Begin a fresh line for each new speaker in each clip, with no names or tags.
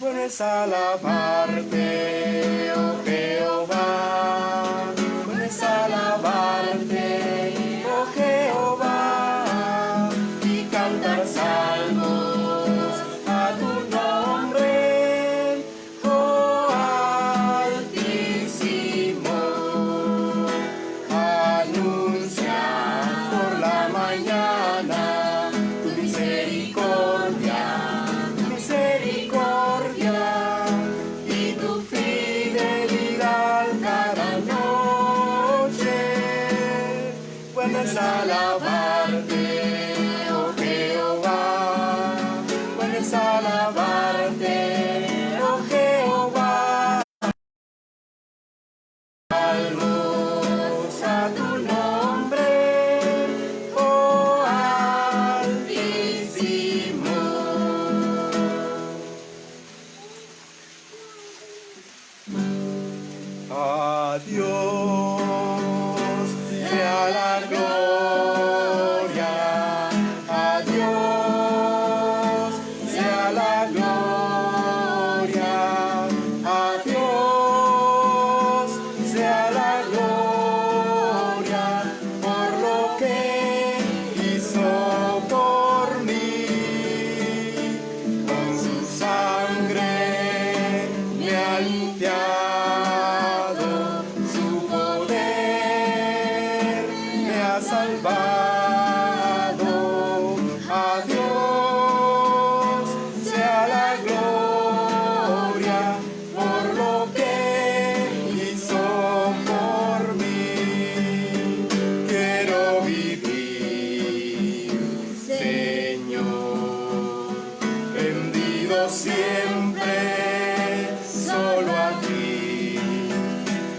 bueno es alabarte, oh Jehová, bueno es alabarte, oh Jehová, y cantar salmos a tu nombre, oh Altísimo, anunciar por la mañana tu misericordia y tu fidelidad cada noche. Bueno es alabarte, oh Jehová, bueno es alabarte, oh Jehová. Salmos a tu nombre, oh Altísimo. A Dios sea la gloria, a Dios sea la gloria, a Dios sea la gloria por lo que hizo por mí, con su sangre me ha limpiado. Salvado, a Dios sea la gloria por lo que hizo por mí. Quiero vivir, Señor, rendido siempre solo a ti,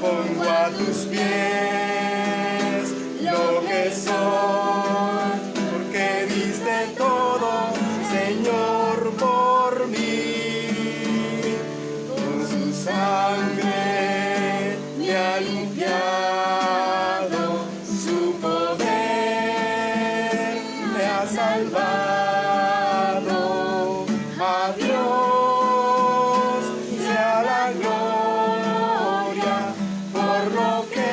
pongo a tus pies lo que soy, porque diste todo, Señor, por mí. Con su sangre me ha limpiado, su poder me ha salvado. A Dios sea la gloria por lo que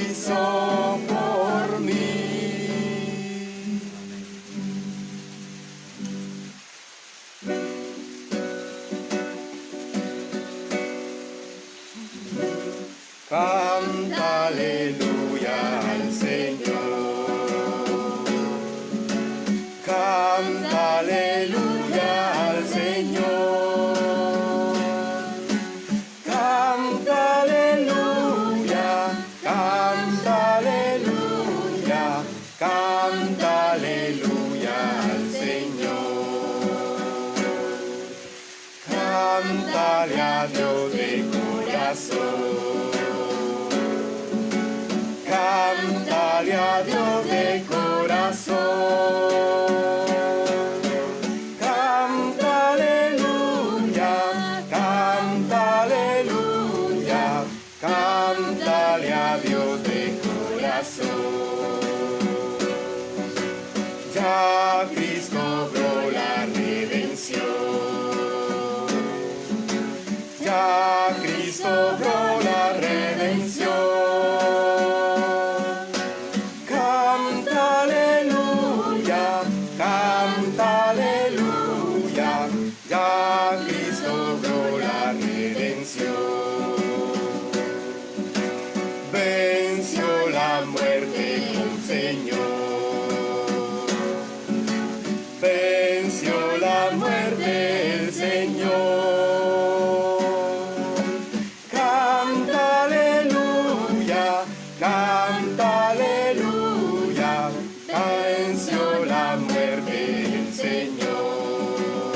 hizo por mí. Canta aleluya al Señor. Canta aleluya al Señor. Canta aleluya, canta aleluya, canta aleluya al Señor. Cántale a Dios de corazón. Cántale a Dios de corazón. Canta aleluya, canta aleluya, cántale a Dios de corazón. Ya Cristo obró la redención. Ya Cristo obró la redención. Canta aleluya, canta aleluya, ya Cristo obró la redención. Venció la muerte con Señor. Venció la muerte el Señor. Canta aleluya, canta aleluya, venció la muerte el Señor.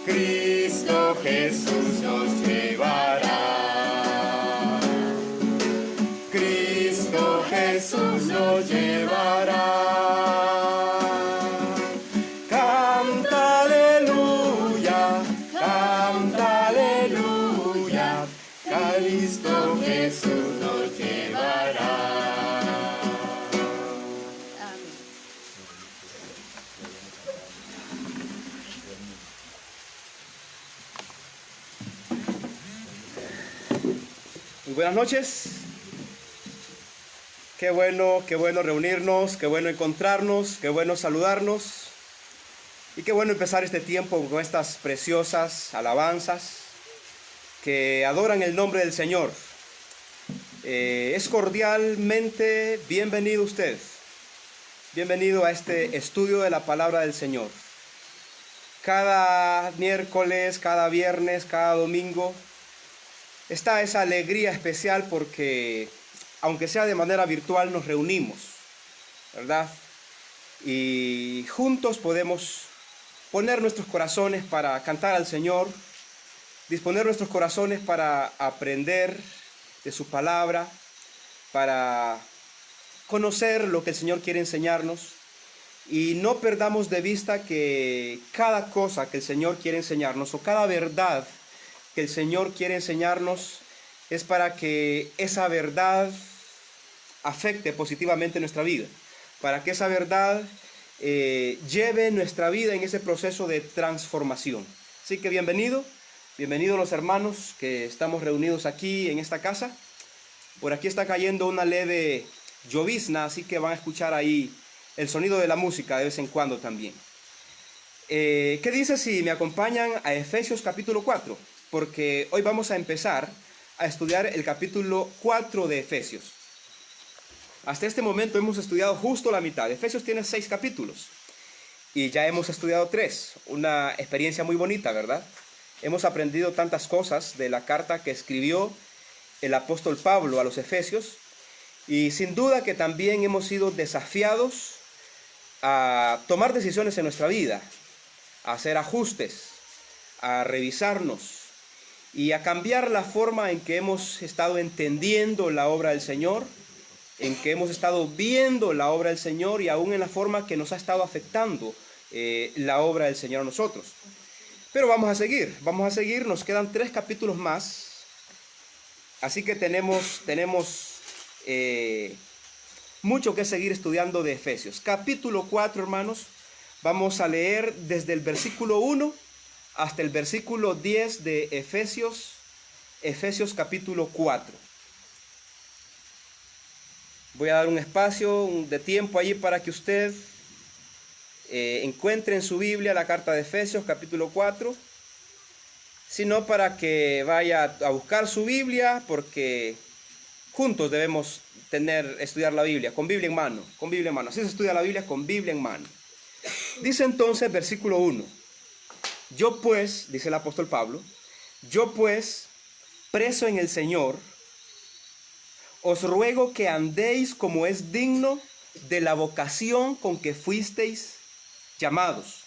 Cristo Jesús nos llevará. Cristo Jesús nos llevará. Canta aleluya, canta aleluya, Cristo Jesús nos llevará.
Muy buenas noches. Qué bueno reunirnos, qué bueno encontrarnos, qué bueno saludarnos. Y qué bueno empezar este tiempo con estas preciosas alabanzas que adoran el nombre del Señor. Es cordialmente bienvenido usted. Bienvenido a este estudio de la palabra del Señor. Cada miércoles, cada viernes, cada domingo está esa alegría especial porque, aunque sea de manera virtual, nos reunimos, ¿verdad? Y juntos podemos poner nuestros corazones para cantar al Señor, disponer nuestros corazones para aprender de su palabra, para conocer lo que el Señor quiere enseñarnos. Y no perdamos de vista que cada cosa que el Señor quiere enseñarnos, o cada verdad que el Señor quiere enseñarnos, es para que esa verdad afecte positivamente nuestra vida, para que esa verdad lleve nuestra vida en ese proceso de transformación. Así que bienvenidos los hermanos que estamos reunidos aquí en esta casa. Por aquí está cayendo una leve llovizna, así que van a escuchar ahí el sonido de la música de vez en cuando también. ¿Qué dice si me acompañan a Efesios capítulo 4? Porque hoy vamos a empezar a estudiar el capítulo 4 de Efesios. Hasta este momento hemos estudiado justo la mitad. Efesios tiene 6 capítulos y ya hemos estudiado 3. Una experiencia muy bonita, ¿verdad? Hemos aprendido tantas cosas de la carta que escribió el apóstol Pablo a los Efesios, y sin duda que también hemos sido desafiados a tomar decisiones en nuestra vida, a hacer ajustes, a revisarnos y a cambiar la forma en que hemos estado entendiendo la obra del Señor, en que hemos estado viendo la obra del Señor, y aún en la forma que nos ha estado afectando la obra del Señor a nosotros. Pero vamos a seguir, nos quedan 3 capítulos más, así que tenemos mucho que seguir estudiando de Efesios. Capítulo 4, hermanos, vamos a leer desde el versículo 1 hasta el versículo 10 de Efesios capítulo 4. Voy a dar un espacio de tiempo allí para que usted encuentre en su Biblia la carta de Efesios capítulo 4, sino para que vaya a buscar su Biblia, porque juntos debemos estudiar la Biblia, con Biblia en mano, Así se estudia la Biblia, con Biblia en mano. Dice entonces, versículo 1, yo pues, dice el apóstol Pablo, yo pues, preso en el Señor, os ruego que andéis como es digno de la vocación con que fuisteis llamados,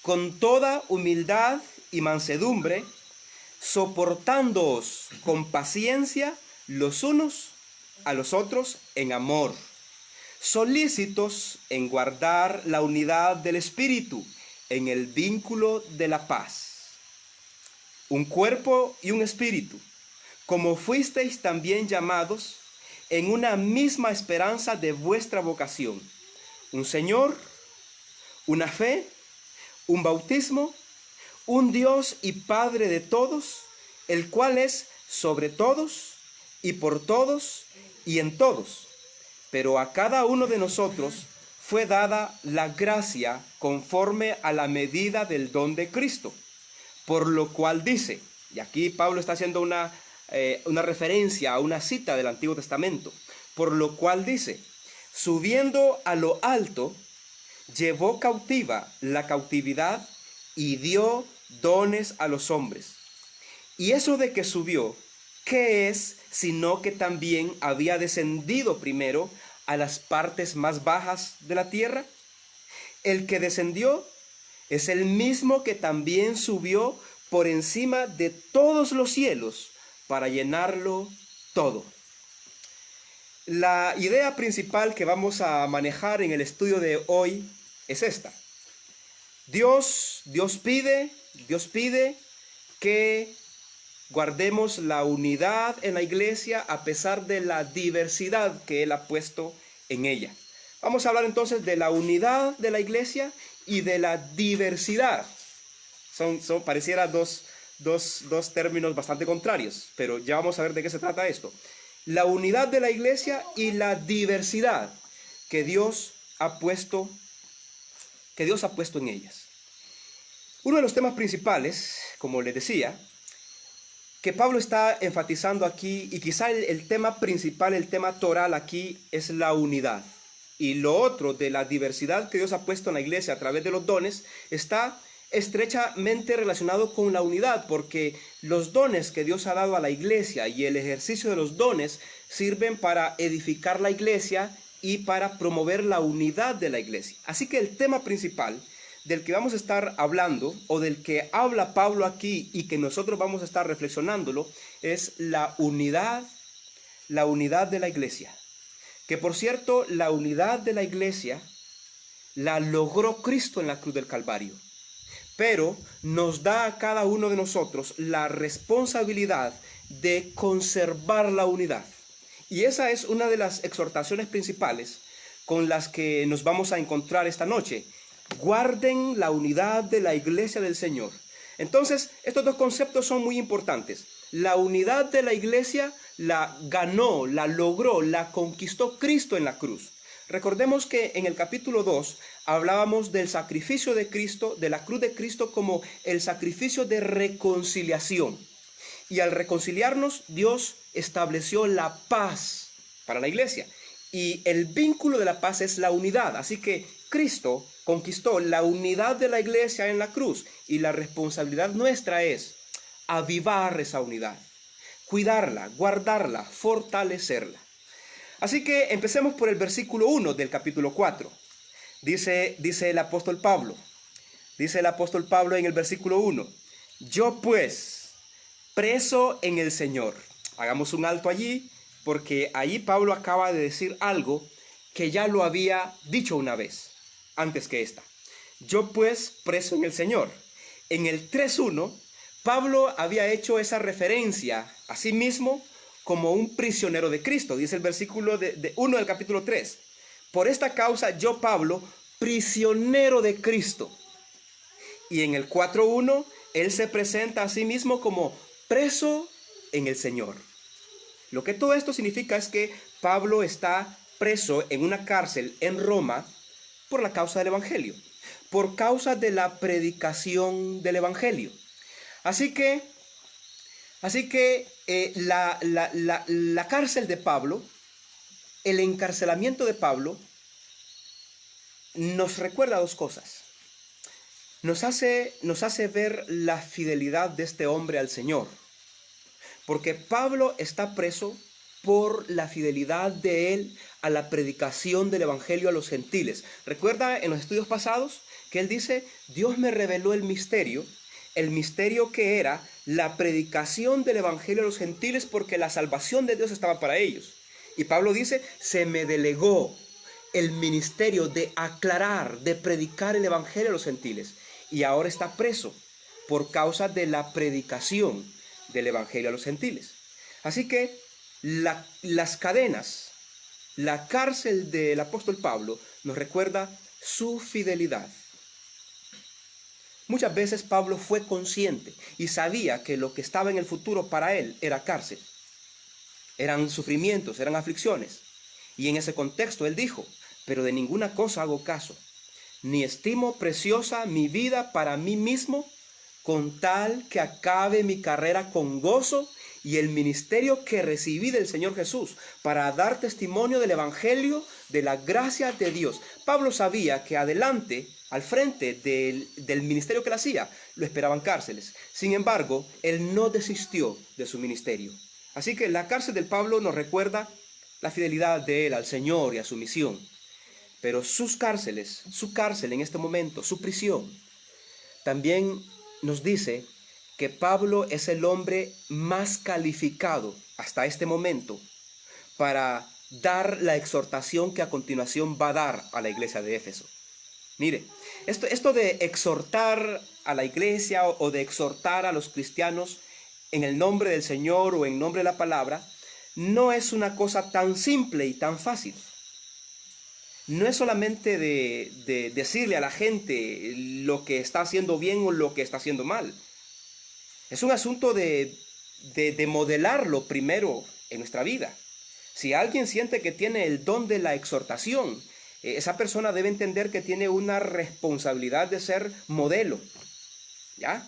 con toda humildad y mansedumbre, soportándoos con paciencia los unos a los otros en amor, solícitos en guardar la unidad del Espíritu en el vínculo de la paz. Un cuerpo y un espíritu, como fuisteis también llamados en una misma esperanza de vuestra vocación. Un Señor, una fe, un bautismo, un Dios y Padre de todos, el cual es sobre todos y por todos y en todos. Pero a cada uno de nosotros fue dada la gracia conforme a la medida del don de Cristo. Por lo cual dice, y aquí Pablo está haciendo una referencia a una cita del Antiguo Testamento, por lo cual dice, subiendo a lo alto, llevó cautiva la cautividad y dio dones a los hombres. Y eso de que subió, ¿qué es sino que también había descendido primero a las partes más bajas de la tierra? El que descendió es el mismo que también subió por encima de todos los cielos para llenarlo todo. La idea principal que vamos a manejar en el estudio de hoy es esta. Dios pide que guardemos la unidad en la iglesia a pesar de la diversidad que Él ha puesto en ella. Vamos a hablar entonces de la unidad de la iglesia y de la diversidad. Son pareciera dos dos términos bastante contrarios, pero ya vamos a ver de qué se trata esto. La unidad de la iglesia y la diversidad que Dios ha puesto en ellas. Uno de los temas principales, como les decía, que Pablo está enfatizando aquí, y quizá el tema principal, el tema toral aquí, es la unidad. Y lo otro de la diversidad que Dios ha puesto en la iglesia a través de los dones está estrechamente relacionado con la unidad, porque los dones que Dios ha dado a la iglesia y el ejercicio de los dones sirven para edificar la iglesia y para promover la unidad de la iglesia. Así que el tema principal del que vamos a estar hablando, o del que habla Pablo aquí y que nosotros vamos a estar reflexionándolo, es la unidad de la iglesia. Que por cierto, la unidad de la iglesia la logró Cristo en la cruz del Calvario. Pero nos da a cada uno de nosotros la responsabilidad de conservar la unidad. Y esa es una de las exhortaciones principales con las que nos vamos a encontrar esta noche. Guarden la unidad de la iglesia del Señor. Entonces, estos dos conceptos son muy importantes. La unidad de la iglesia la ganó, la logró, la conquistó Cristo en la cruz. Recordemos que en el capítulo 2 hablábamos del sacrificio de Cristo, de la cruz de Cristo como el sacrificio de reconciliación. Y al reconciliarnos, Dios estableció la paz para la iglesia. Y el vínculo de la paz es la unidad. Así que Cristo conquistó la unidad de la iglesia en la cruz. Y la responsabilidad nuestra es avivar esa unidad, cuidarla, guardarla, fortalecerla. Así que empecemos por el versículo 1 del capítulo 4. Dice el apóstol Pablo en el versículo 1, yo pues, preso en el Señor. Hagamos un alto allí, porque allí Pablo acaba de decir algo que ya lo había dicho una vez, antes que esta. Yo pues, preso en el Señor. En el 3.1, Pablo había hecho esa referencia a sí mismo como un prisionero de Cristo. Dice el versículo de 1 del capítulo 3. Por esta causa yo, Pablo, prisionero de Cristo. Y en el 4.1, él se presenta a sí mismo como preso en el Señor. Lo que todo esto significa es que Pablo está preso en una cárcel en Roma por la causa del Evangelio, por causa de la predicación del Evangelio. Así que la cárcel de Pablo, el encarcelamiento de Pablo, nos recuerda dos cosas. Nos hace ver la fidelidad de este hombre al Señor. Porque Pablo está preso por la fidelidad de él a la predicación del Evangelio a los gentiles. Recuerda en los estudios pasados que él dice, Dios me reveló el misterio que era la predicación del Evangelio a los gentiles, porque la salvación de Dios estaba para ellos. Y Pablo dice, se me delegó el ministerio de aclarar, de predicar el Evangelio a los gentiles. Y ahora está preso por causa de la predicación del Evangelio a los gentiles. Así que las cadenas, la cárcel del apóstol Pablo nos recuerda su fidelidad. Muchas veces Pablo fue consciente y sabía que lo que estaba en el futuro para él era cárcel. Eran sufrimientos, eran aflicciones. Y en ese contexto él dijo, pero de ninguna cosa hago caso, ni estimo preciosa mi vida para mí mismo, con tal que acabe mi carrera con gozo y el ministerio que recibí del Señor Jesús, para dar testimonio del Evangelio, de la gracia de Dios. Pablo sabía que adelante, al frente del ministerio que él hacía, lo esperaban cárceles. Sin embargo, él no desistió de su ministerio. Así que la cárcel del Pablo nos recuerda la fidelidad de él al Señor y a su misión. Pero su cárcel en este momento, su prisión, también nos dice que Pablo es el hombre más calificado hasta este momento para dar la exhortación que a continuación va a dar a la iglesia de Éfeso. Mire, esto de exhortar a la iglesia o de exhortar a los cristianos en el nombre del Señor o en nombre de la palabra, no es una cosa tan simple y tan fácil. No es solamente de decirle a la gente lo que está haciendo bien o lo que está haciendo mal. Es un asunto de modelarlo primero en nuestra vida. Si alguien siente que tiene el don de la exhortación, esa persona debe entender que tiene una responsabilidad de ser modelo, ¿ya?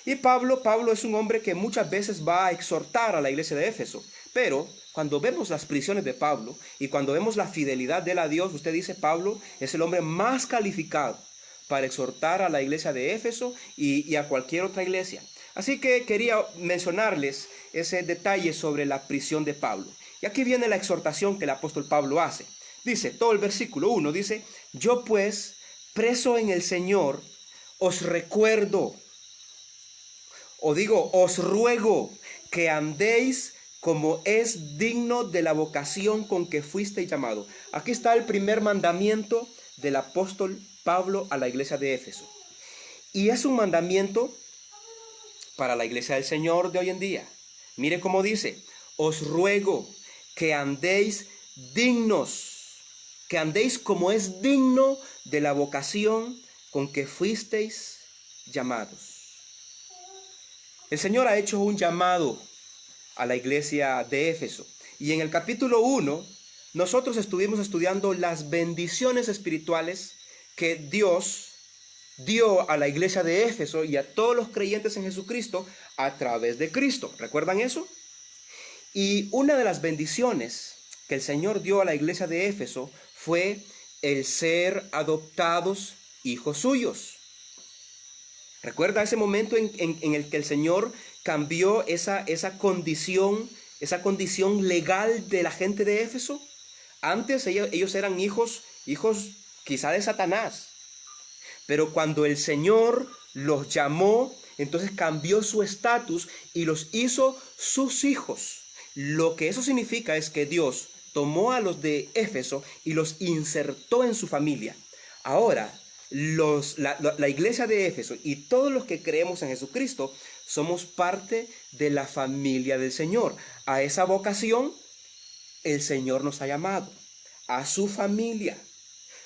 Y Pablo es un hombre que muchas veces va a exhortar a la iglesia de Éfeso, pero cuando vemos las prisiones de Pablo y cuando vemos la fidelidad de él a Dios, usted dice, Pablo es el hombre más calificado para exhortar a la iglesia de Éfeso y a cualquier otra iglesia. Así que quería mencionarles ese detalle sobre la prisión de Pablo. Y aquí viene la exhortación que el apóstol Pablo hace. Dice, todo el versículo 1 dice, yo pues, preso en el Señor, os recuerdo, o digo, os ruego que andéis como es digno de la vocación con que fuisteis llamado. Aquí está el primer mandamiento del apóstol Pablo a la iglesia de Éfeso. Y es un mandamiento para la iglesia del Señor de hoy en día. Mire cómo dice, os ruego que andéis dignos, que andéis como es digno de la vocación con que fuisteis llamados. El Señor ha hecho un llamado a la iglesia de Éfeso. Y en el capítulo 1, nosotros estuvimos estudiando las bendiciones espirituales que Dios dio a la iglesia de Éfeso y a todos los creyentes en Jesucristo a través de Cristo. ¿Recuerdan eso? Y una de las bendiciones que el Señor dio a la iglesia de Éfeso fue el ser adoptados hijos suyos. ¿Recuerda ese momento en el que el Señor cambió esa condición legal de la gente de Éfeso? Antes ellos eran hijos quizá de Satanás. Pero cuando el Señor los llamó, entonces cambió su estatus y los hizo sus hijos. Lo que eso significa es que Dios tomó a los de Éfeso y los insertó en su familia. Ahora, la iglesia de Éfeso y todos los que creemos en Jesucristo somos parte de la familia del Señor. A esa vocación el Señor nos ha llamado, a su familia.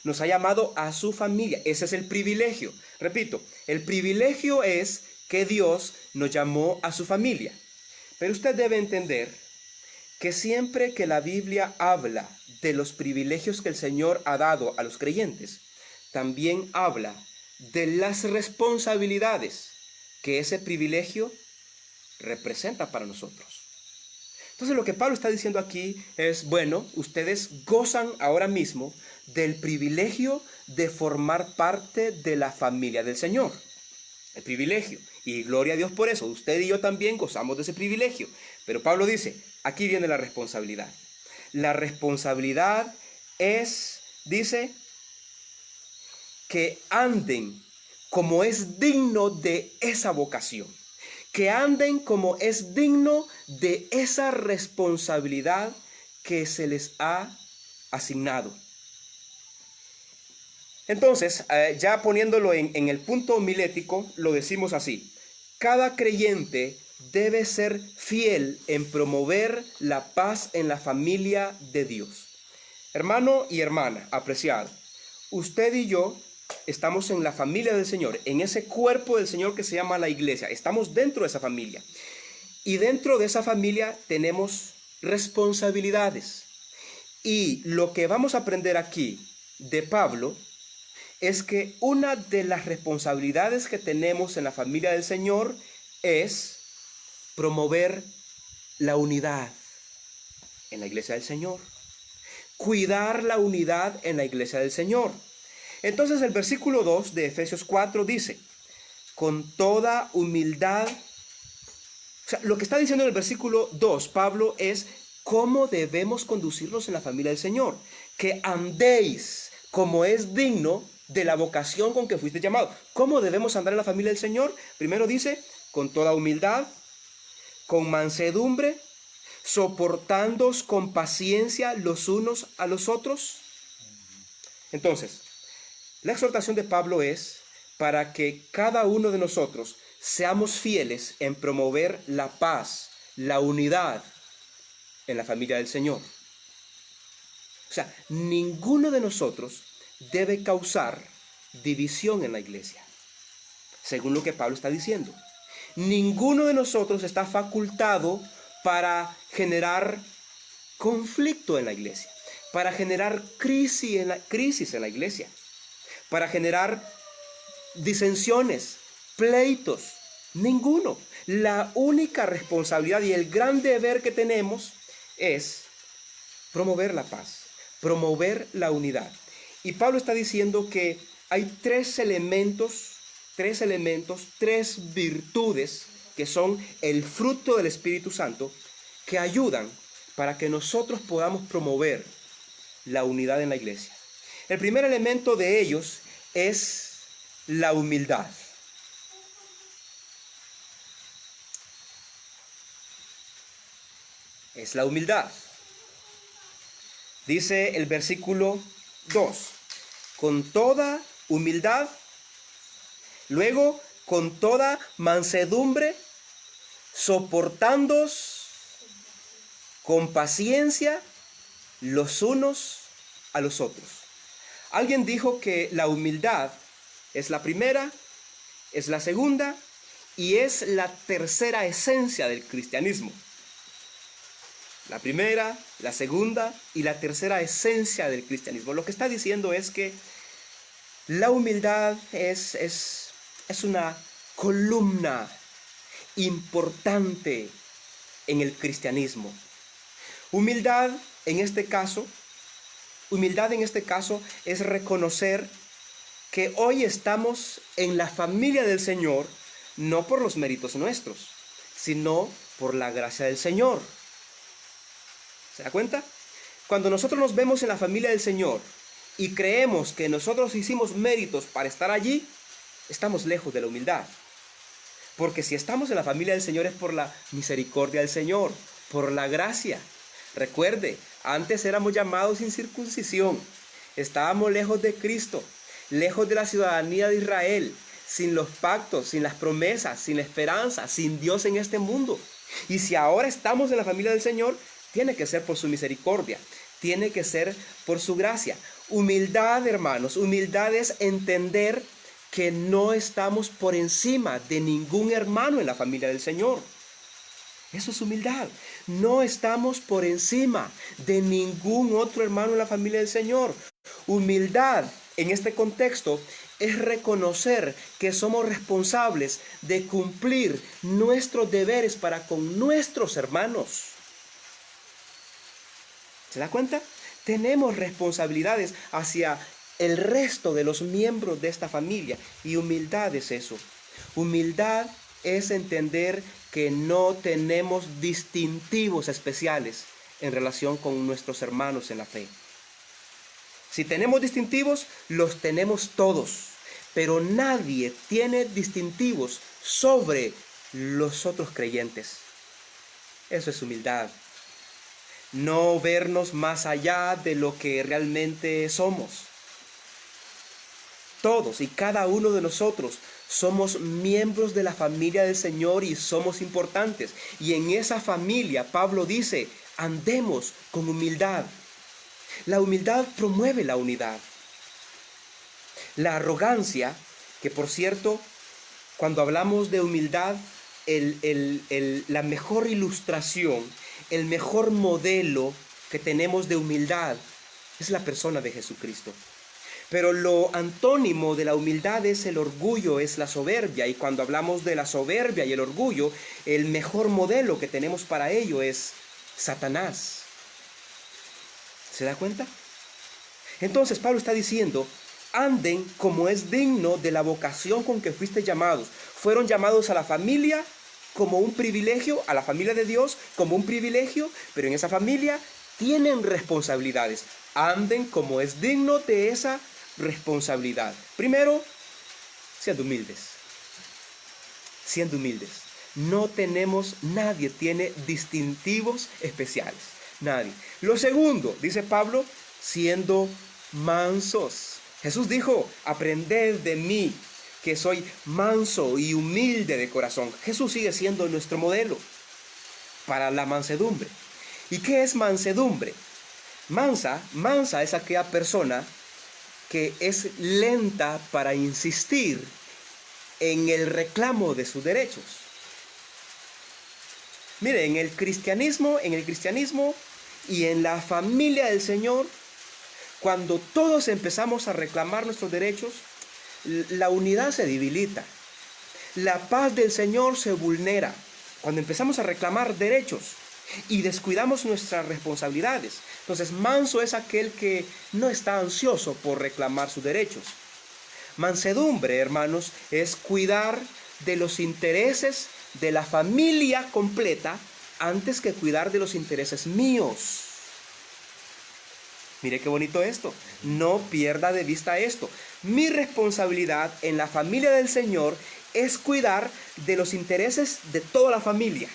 Nos ha llamado a su familia. Ese es el privilegio. Repito, el privilegio es que Dios nos llamó a su familia. Pero usted debe entender que siempre que la Biblia habla de los privilegios que el Señor ha dado a los creyentes, también habla de las responsabilidades que ese privilegio representa para nosotros. Entonces lo que Pablo está diciendo aquí es, bueno, ustedes gozan ahora mismo del privilegio de formar parte de la familia del Señor. El privilegio. Y gloria a Dios por eso. Usted y yo también gozamos de ese privilegio. Pero Pablo dice, aquí viene la responsabilidad. La responsabilidad es, dice, que anden como es digno de esa vocación. Que anden como es digno de esa responsabilidad que se les ha asignado. Entonces, ya poniéndolo en el punto homilético, lo decimos así. Cada creyente debe ser fiel en promover la paz en la familia de Dios. Hermano y hermana, apreciado, usted y yo estamos en la familia del Señor, en ese cuerpo del Señor que se llama la iglesia. Estamos dentro de esa familia. Y dentro de esa familia tenemos responsabilidades. Y lo que vamos a aprender aquí de Pablo es que una de las responsabilidades que tenemos en la familia del Señor es promover la unidad en la iglesia del Señor. Cuidar la unidad en la iglesia del Señor. Entonces el versículo 2 de Efesios 4 dice, con toda humildad. O sea, lo que está diciendo en el versículo 2 Pablo es cómo debemos conducirnos en la familia del Señor. Que andéis como es digno de la vocación con que fuiste llamado. ¿Cómo debemos andar en la familia del Señor? Primero dice, con toda humildad, con mansedumbre, soportándoos con paciencia los unos a los otros. Entonces, la exhortación de Pablo es para que cada uno de nosotros seamos fieles en promover la paz, la unidad en la familia del Señor. O sea, ninguno de nosotros debe causar división en la iglesia, según lo que Pablo está diciendo. ninguno de nosotros está facultado para generar conflicto en la iglesia, para generar crisis en la iglesia, para generar disensiones, pleitos. Ninguno. La única responsabilidad y el gran deber que tenemos es promover la paz, promover la unidad. Y Pablo está diciendo que hay tres elementos, tres virtudes que son el fruto del Espíritu Santo que ayudan para que nosotros podamos promover la unidad en la iglesia. El primer elemento de ellos es la humildad. Es la humildad. Dice el versículo 2, con toda humildad, luego con toda mansedumbre, soportándoos con paciencia los unos a los otros. Alguien dijo que la humildad es la primera, es la segunda y es la tercera esencia del cristianismo. La primera, la segunda y la tercera esencia del cristianismo. Lo que está diciendo es que la humildad es una columna importante en el cristianismo. Humildad en este caso es reconocer que hoy estamos en la familia del Señor, no por los méritos nuestros, sino por la gracia del Señor. ¿Se da cuenta? Cuando nosotros nos vemos en la familia del Señor y creemos que nosotros hicimos méritos para estar allí, estamos lejos de la humildad. Porque si estamos en la familia del Señor es por la misericordia del Señor, por la gracia. Recuerde, antes éramos llamados sin circuncisión, estábamos lejos de Cristo, lejos de la ciudadanía de Israel, sin los pactos, sin las promesas, sin la esperanza, sin Dios en este mundo. Y si ahora estamos en la familia del Señor, tiene que ser por su misericordia, tiene que ser por su gracia. Humildad, hermanos, humildad es entender que no estamos por encima de ningún hermano en la familia del Señor. Eso es humildad. No estamos por encima de ningún otro hermano en la familia del Señor. Humildad en este contexto es reconocer que somos responsables de cumplir nuestros deberes para con nuestros hermanos. ¿Se da cuenta? Tenemos responsabilidades hacia el resto de los miembros de esta familia. Y humildad es eso. Humildad es entender que no tenemos distintivos especiales en relación con nuestros hermanos en la fe. Si tenemos distintivos, los tenemos todos. Pero nadie tiene distintivos sobre los otros creyentes. Eso es humildad. No vernos más allá de lo que realmente somos. Todos y cada uno de nosotros somos miembros de la familia del Señor y somos importantes. Y en esa familia, Pablo dice, andemos con humildad. La humildad promueve la unidad. La arrogancia, que por cierto, cuando hablamos de humildad, la mejor ilustración, el mejor modelo que tenemos de humildad es la persona de Jesucristo. Pero lo antónimo de la humildad es el orgullo, es la soberbia. Y cuando hablamos de la soberbia y el orgullo, el mejor modelo que tenemos para ello es Satanás. ¿Se da cuenta? Entonces Pablo está diciendo, anden como es digno de la vocación con que fuiste llamados. Fueron llamados a la familia como un privilegio, a la familia de Dios como un privilegio, pero en esa familia tienen responsabilidades. Anden como es digno de esa responsabilidad. Primero, siendo humildes. Siendo humildes. No tenemos, nadie tiene distintivos especiales. Nadie. Lo segundo, dice Pablo, siendo mansos. Jesús dijo, aprended de mí, que soy manso y humilde de corazón. Jesús sigue siendo nuestro modelo para la mansedumbre. ¿Y qué es mansedumbre? Mansa es aquella persona que es lenta para insistir en el reclamo de sus derechos. Mire, en el cristianismo y en la familia del Señor, cuando todos empezamos a reclamar nuestros derechos, la unidad se debilita. La paz del Señor se vulnera. Cuando empezamos a reclamar derechos y descuidamos nuestras responsabilidades. Entonces, manso es aquel que no está ansioso por reclamar sus derechos. Mansedumbre, hermanos, es cuidar de los intereses de la familia completa antes que cuidar de los intereses míos. Mire qué bonito esto. No pierda de vista esto. Mi responsabilidad en la familia del Señor es cuidar de los intereses de toda la familia.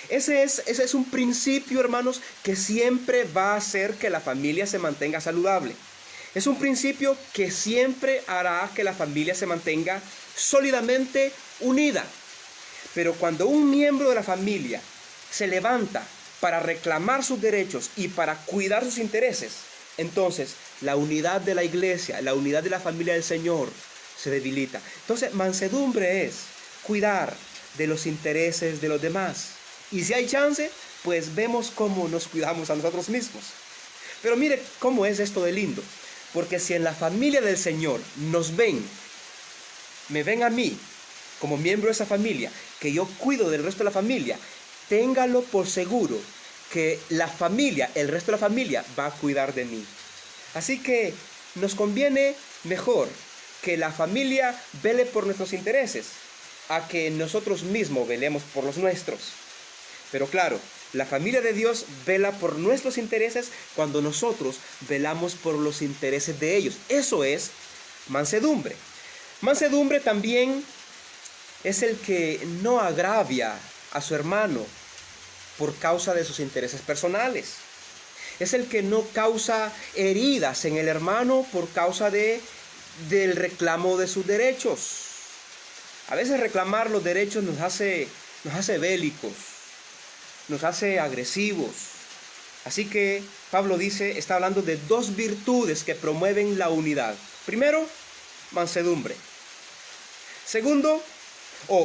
Ese es un principio, hermanos, que siempre va a hacer que la familia se mantenga saludable. Es un principio que siempre hará que la familia se mantenga sólidamente unida. Pero cuando un miembro de la familia se levanta para reclamar sus derechos y para cuidar sus intereses, entonces la unidad de la iglesia, la unidad de la familia del Señor se debilita. Entonces, mansedumbre es cuidar de los intereses de los demás. Y si hay chance, pues vemos cómo nos cuidamos a nosotros mismos. Pero mire cómo es esto de lindo. Porque si en la familia del Señor me ven a mí como miembro de esa familia, que yo cuido del resto de la familia, téngalo por seguro que la familia, el resto de la familia va a cuidar de mí. Así que nos conviene mejor que la familia vele por nuestros intereses a que nosotros mismos velemos por los nuestros. Pero claro, la familia de Dios vela por nuestros intereses cuando nosotros velamos por los intereses de ellos. Eso es mansedumbre. Mansedumbre también es el que no agravia a su hermano por causa de sus intereses personales. Es el que no causa heridas en el hermano por causa del reclamo de sus derechos. A veces reclamar los derechos nos hace bélicos, nos hace agresivos. Así que Pablo está hablando de dos virtudes que promueven la unidad. Primero, mansedumbre.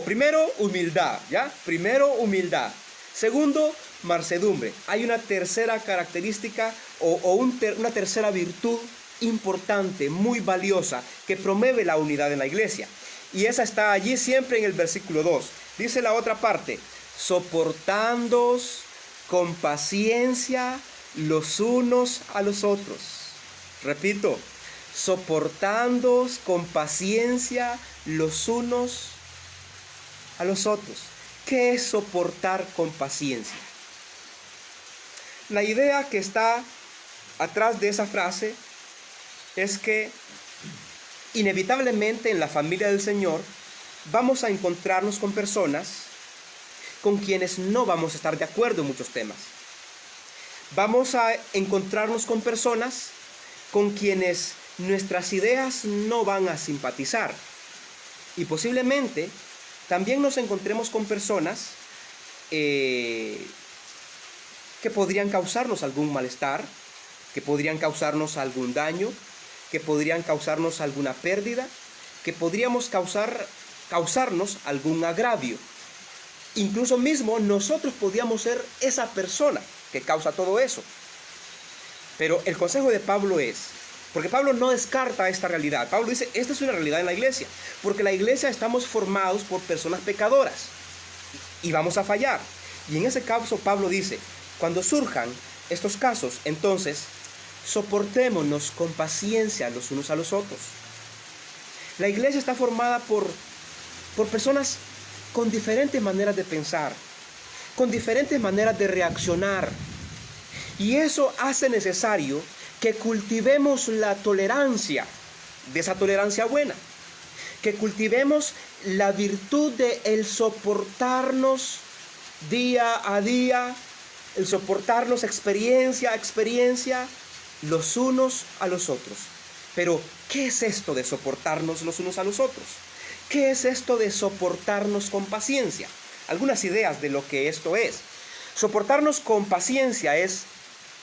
Primero, humildad, ¿ya? Primero, humildad. Segundo, mansedumbre. Hay una tercera característica una tercera virtud importante, muy valiosa, que promueve la unidad en la iglesia. Y esa está allí siempre en el versículo 2. Dice la otra parte: soportándoos con paciencia los unos a los otros. Repito, soportándoos con paciencia los unos a los otros. ¿Qué es soportar con paciencia? La idea que está atrás de esa frase es que inevitablemente en la familia del Señor vamos a encontrarnos con personas con quienes no vamos a estar de acuerdo en muchos temas. Vamos a encontrarnos con personas con quienes nuestras ideas no van a simpatizar. Y posiblemente también nos encontremos con personas que podrían causarnos algún malestar, que podrían causarnos algún daño, que podrían causarnos alguna pérdida, que podríamos causarnos algún agravio. Incluso mismo nosotros podríamos ser esa persona que causa todo eso. Pero el consejo de Pablo porque Pablo no descarta esta realidad. Pablo dice, esta es una realidad en la iglesia, porque en la iglesia estamos formados por personas pecadoras y vamos a fallar. Y en ese caso Pablo dice, cuando surjan estos casos, entonces soportémonos con paciencia los unos a los otros. La iglesia está formada por personas con diferentes maneras de pensar, con diferentes maneras de reaccionar. Y eso hace necesario que cultivemos la tolerancia, de esa tolerancia buena, que cultivemos la virtud de el soportarnos día a día, el soportarnos experiencia a experiencia, los unos a los otros. Pero, ¿qué es esto de soportarnos los unos a los otros? ¿Qué es esto de soportarnos con paciencia? Algunas ideas de lo que esto es. Soportarnos con paciencia es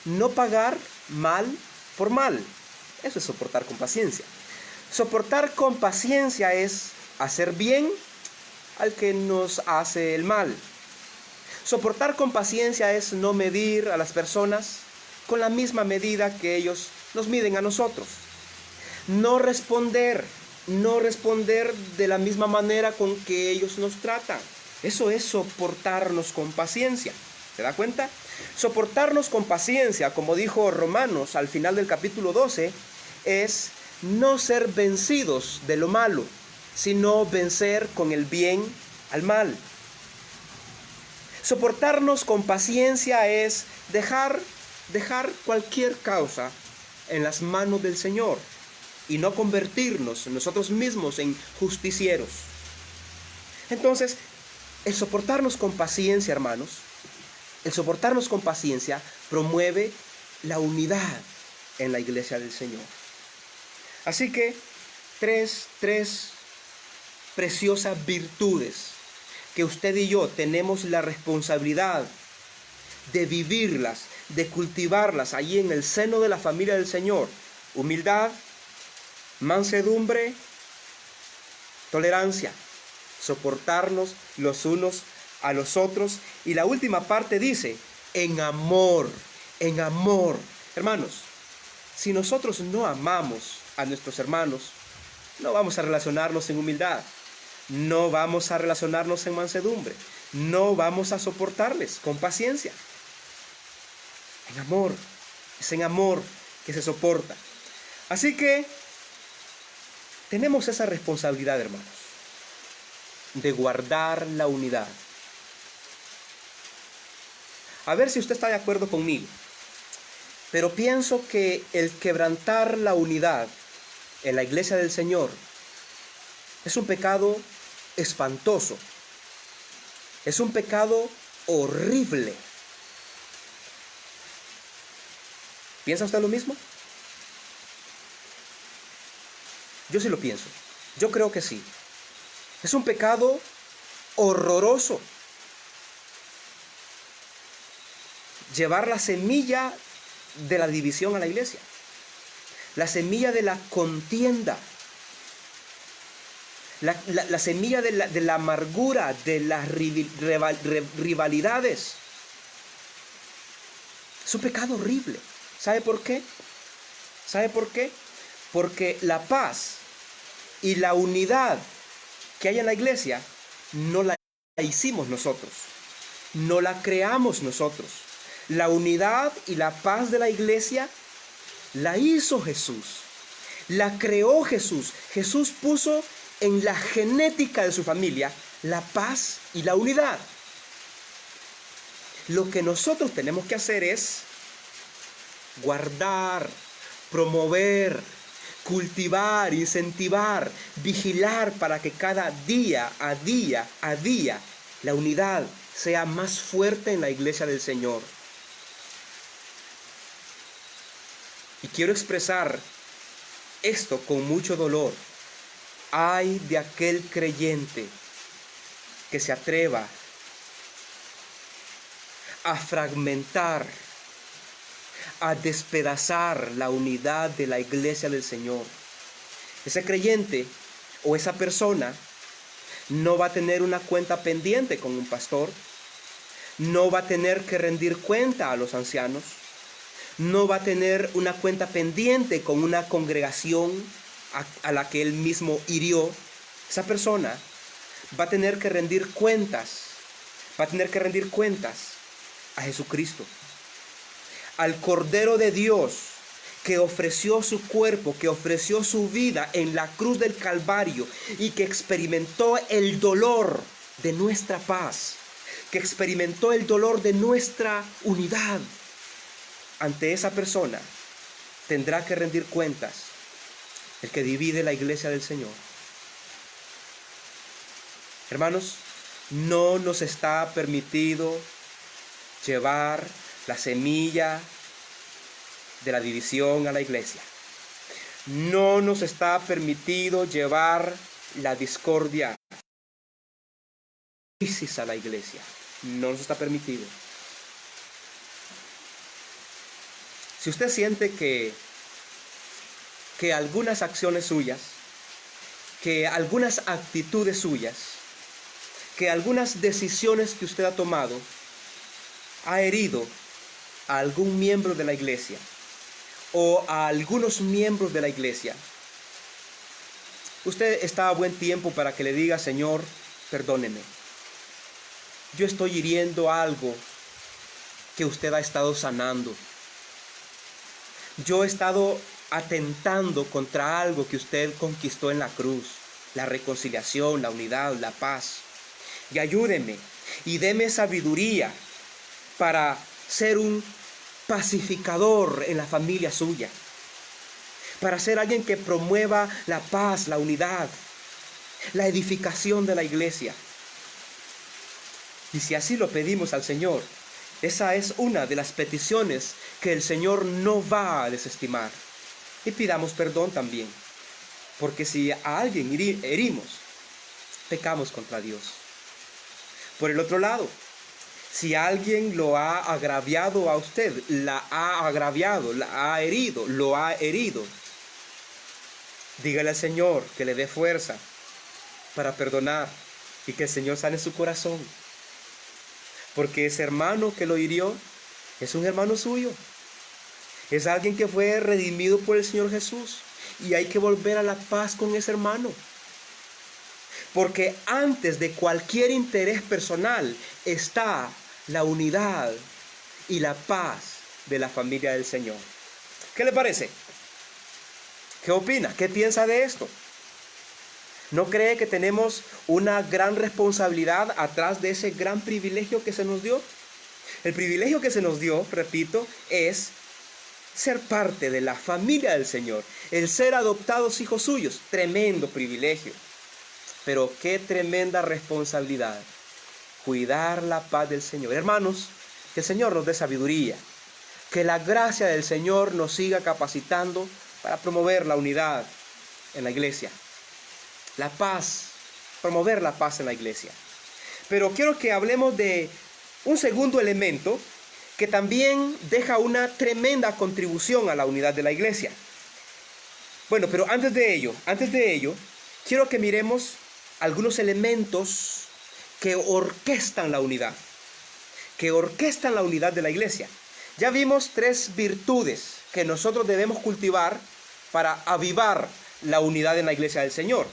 no pagar mal por mal. Eso es soportar con paciencia. Soportar con paciencia es hacer bien al que nos hace el mal. Soportar con paciencia es no medir a las personas con la misma medida que ellos nos miden a nosotros. No responder de la misma manera con que ellos nos tratan. Eso es soportarnos con paciencia. ¿Se da cuenta? Soportarnos con paciencia, como dijo Romanos al final del capítulo 12, es no ser vencidos de lo malo, sino vencer con el bien al mal. Soportarnos con paciencia es dejar cualquier causa en las manos del Señor y no convertirnos nosotros mismos en justicieros. Entonces, el soportarnos con paciencia, hermanos, el soportarnos con paciencia promueve la unidad en la iglesia del Señor. Así que, tres preciosas virtudes que usted y yo tenemos la responsabilidad de vivirlas, de cultivarlas allí en el seno de la familia del Señor. Humildad, mansedumbre, tolerancia, soportarnos los unos a los otros. Y la última parte dice, en amor, en amor. Hermanos, si nosotros no amamos a nuestros hermanos, no vamos a relacionarnos en humildad, no vamos a relacionarnos en mansedumbre, no vamos a soportarles con paciencia. En amor, es en amor que se soporta. Así que tenemos esa responsabilidad, hermanos, de guardar la unidad. A ver si usted está de acuerdo conmigo, pero pienso que el quebrantar la unidad en la iglesia del Señor es un pecado espantoso, es un pecado horrible. ¿Piensa usted lo mismo? Yo sí lo pienso. Yo creo que sí. Es un pecado horroroso. Llevar la semilla de la división a la iglesia. La semilla de la contienda. La semilla de la amargura, de las rivalidades. Es un pecado horrible. ¿Sabe por qué? ¿Sabe por qué? Porque la paz y la unidad que hay en la iglesia no la hicimos nosotros, no la creamos nosotros. La unidad y la paz de la iglesia la hizo Jesús, la creó Jesús. Jesús puso en la genética de su familia la paz y la unidad. Lo que nosotros tenemos que hacer es guardar, promover, cultivar, incentivar, vigilar para que cada día a día la unidad sea más fuerte en la iglesia del Señor. Y quiero expresar esto con mucho dolor. Ay de aquel creyente que se atreva a fragmentar, a despedazar la unidad de la iglesia del Señor. Ese creyente o esa persona no va a tener una cuenta pendiente con un pastor, no va a tener que rendir cuenta a los ancianos, no va a tener una cuenta pendiente con una congregación a la que él mismo hirió. Esa persona va a tener que rendir cuentas, a Jesucristo, al Cordero de Dios, que ofreció su cuerpo, que ofreció su vida en la cruz del Calvario y que experimentó el dolor de nuestra paz, que experimentó el dolor de nuestra unidad. Ante esa persona tendrá que rendir cuentas el que divide la iglesia del Señor. Hermanos, no nos está permitido llevar la semilla de la división a la iglesia. No nos está permitido llevar la discordia, crisis a la iglesia. No nos está permitido. Si usted siente que algunas acciones suyas, que algunas actitudes suyas que algunas decisiones que usted ha tomado ha herido a algún miembro de la iglesia o a algunos miembros de la iglesia, usted está a buen tiempo para que le diga: Señor, perdóneme. Yo estoy hiriendo algo que usted ha estado sanando. Yo he estado atentando contra algo que usted conquistó en la cruz: la reconciliación, la unidad, la paz. Y ayúdeme y deme sabiduría para ser un pacificador en la familia suya, para ser alguien que promueva la paz, la unidad, la edificación de la iglesia. Y si así lo pedimos al Señor, esa es una de las peticiones que el Señor no va a desestimar. Y pidamos perdón también, porque si a alguien herimos, pecamos contra Dios. Por el otro lado, si alguien lo ha agraviado a usted, la ha agraviado, la ha herido, lo ha herido, dígale al Señor que le dé fuerza para perdonar y que el Señor sane su corazón. Porque ese hermano que lo hirió es un hermano suyo. Es alguien que fue redimido por el Señor Jesús. Y hay que volver a la paz con ese hermano. Porque antes de cualquier interés personal está la unidad y la paz de la familia del Señor. ¿Qué le parece? ¿Qué opina? ¿Qué piensa de esto? ¿No cree que tenemos una gran responsabilidad atrás de ese gran privilegio que se nos dio? El privilegio que se nos dio, repito, es ser parte de la familia del Señor, el ser adoptados hijos suyos. Tremendo privilegio. Pero qué tremenda responsabilidad cuidar la paz del Señor. Hermanos, que el Señor nos dé sabiduría, que la gracia del Señor nos siga capacitando para promover la unidad en la iglesia, la paz, promover la paz en la iglesia. Pero quiero que hablemos de un segundo elemento que también deja una tremenda contribución a la unidad de la iglesia. Bueno, pero antes de ello, quiero que miremos algunos elementos que orquestan la unidad, de la iglesia. Ya vimos 3 virtudes que nosotros debemos cultivar para avivar la unidad en la iglesia del Señor.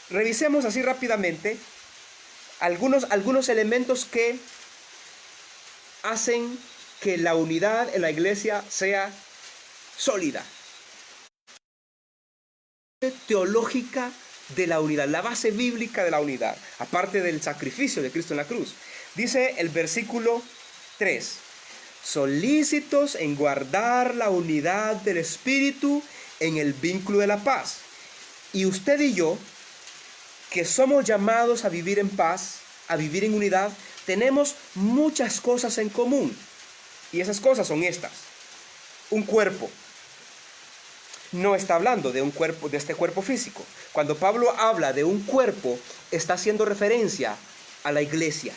Revisemos así rápidamente algunos elementos que hacen que la unidad en la iglesia sea sólida. Teológica de la unidad, la base bíblica de la unidad, aparte del sacrificio de Cristo en la cruz. Dice el versículo 3: solícitos en guardar la unidad del Espíritu en el vínculo de la paz. Y usted y yo, que somos llamados a vivir en paz, a vivir en unidad, tenemos muchas cosas en común. Y esas cosas son estas: un cuerpo. No está hablando de un cuerpo, de este cuerpo físico. Cuando Pablo habla de un cuerpo, está haciendo referencia a la iglesia,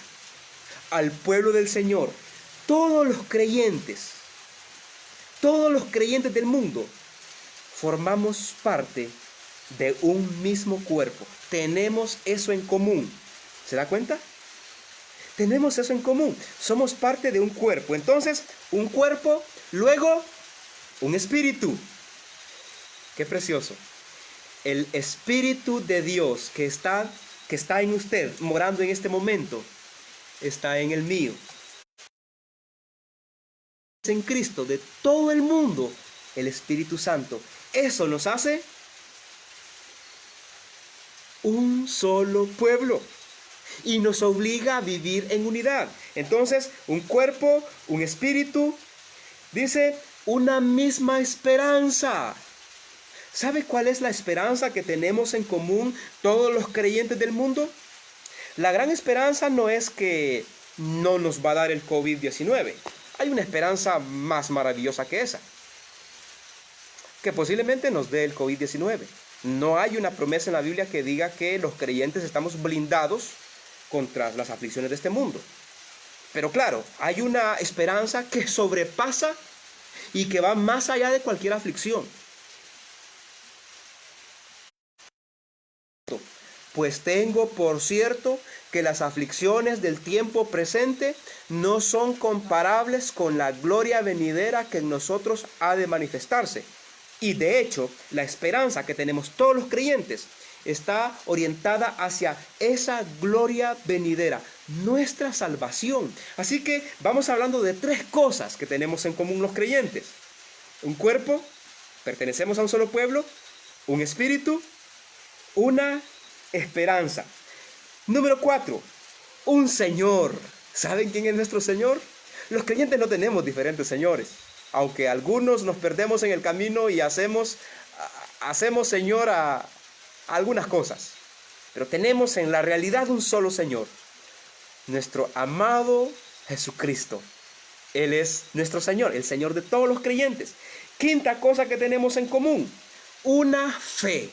al pueblo del Señor. Todos los creyentes del mundo formamos parte de un mismo cuerpo. Tenemos eso en común. ¿Se da cuenta? Tenemos eso en común. Somos parte de un cuerpo. Entonces, un cuerpo, luego un espíritu. Qué precioso. El Espíritu de Dios que está en usted, morando en este momento, está en el mío. En Cristo, de todo el mundo, el Espíritu Santo. Eso nos hace un solo pueblo y nos obliga a vivir en unidad. Entonces, un cuerpo, un espíritu, dice, una misma esperanza. ¿Sabe cuál es la esperanza que tenemos en común todos los creyentes del mundo? La gran esperanza no es que no nos va a dar el COVID-19. Hay una esperanza más maravillosa que esa, que posiblemente nos dé el COVID-19. No hay una promesa en la Biblia que diga que los creyentes estamos blindados contra las aflicciones de este mundo. Pero claro, hay una esperanza que sobrepasa y que va más allá de cualquier aflicción. pues tengo por cierto que las aflicciones del tiempo presente no son comparables con la gloria venidera que en nosotros ha de manifestarse. Y de hecho, la esperanza que tenemos todos los creyentes está orientada hacia esa gloria venidera, nuestra salvación. Así que vamos hablando de tres cosas que tenemos en común los creyentes: un cuerpo, pertenecemos a un solo pueblo; un espíritu; una esperanza. Número 4, un Señor. ¿Saben quién es nuestro Señor? Los creyentes no tenemos diferentes señores, aunque algunos nos perdemos en el camino y hacemos Señor a algunas cosas. Pero tenemos en la realidad un solo Señor, nuestro amado Jesucristo. Él es nuestro Señor, el Señor de todos los creyentes. Quinta cosa que tenemos en común: una fe.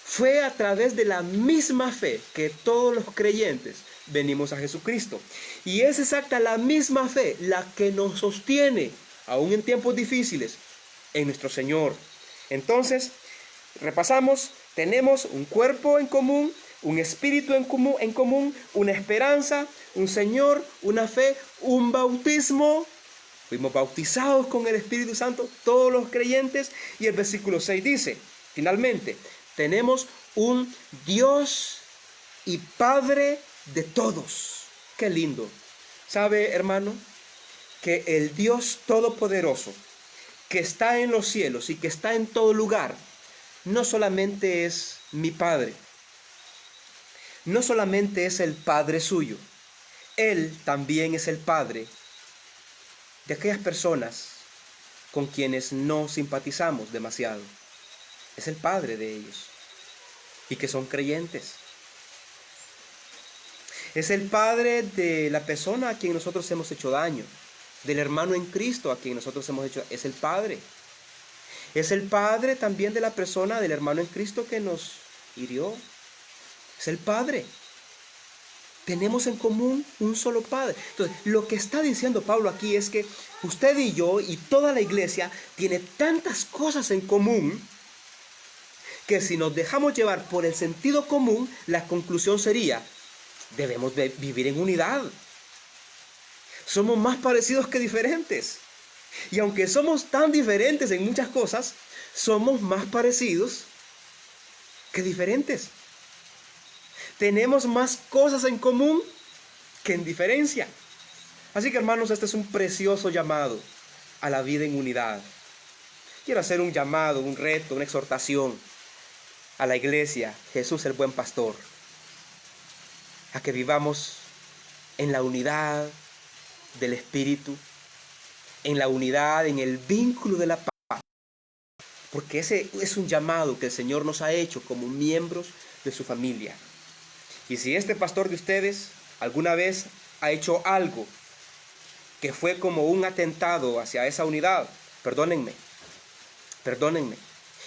Fue a través de la misma fe que todos los creyentes venimos a Jesucristo. Y es exacta la misma fe la que nos sostiene, aún en tiempos difíciles, en nuestro Señor. Entonces, repasamos: tenemos un cuerpo en común, un espíritu en común, una esperanza, un Señor, una fe, un bautismo. Fuimos bautizados con el Espíritu Santo, todos los creyentes. Y el versículo 6 dice, finalmente, tenemos un Dios y Padre de todos. ¡Qué lindo! ¿Sabe, hermano? Que el Dios Todopoderoso, que está en los cielos y que está en todo lugar, no solamente es mi Padre, no solamente es el Padre suyo, Él también es el Padre de aquellas personas con quienes no simpatizamos demasiado. Es el Padre de ellos y que son creyentes. Es el Padre de la persona a quien nosotros hemos hecho daño, del hermano en Cristo a quien nosotros hemos hecho. Es el Padre. Es el Padre también de la persona, del hermano en Cristo que nos hirió. Es el Padre. Tenemos en común un solo Padre. Entonces, lo que está diciendo Pablo aquí es que usted y yo y toda la iglesia tiene tantas cosas en común que si nos dejamos llevar por el sentido común, la conclusión sería: debemos vivir en unidad. Somos más parecidos que diferentes. Y aunque somos tan diferentes en muchas cosas, somos más parecidos que diferentes. Tenemos más cosas en común que en diferencia. Así que, hermanos, este es un precioso llamado a la vida en unidad. Quiero hacer un llamado, un reto, una exhortación a la iglesia, Jesús el buen pastor, a que vivamos en la unidad del Espíritu, en la unidad, en el vínculo de la paz, porque ese es un llamado que el Señor nos ha hecho como miembros de su familia. Y si este pastor de ustedes alguna vez ha hecho algo que fue como un atentado hacia esa unidad, perdónenme.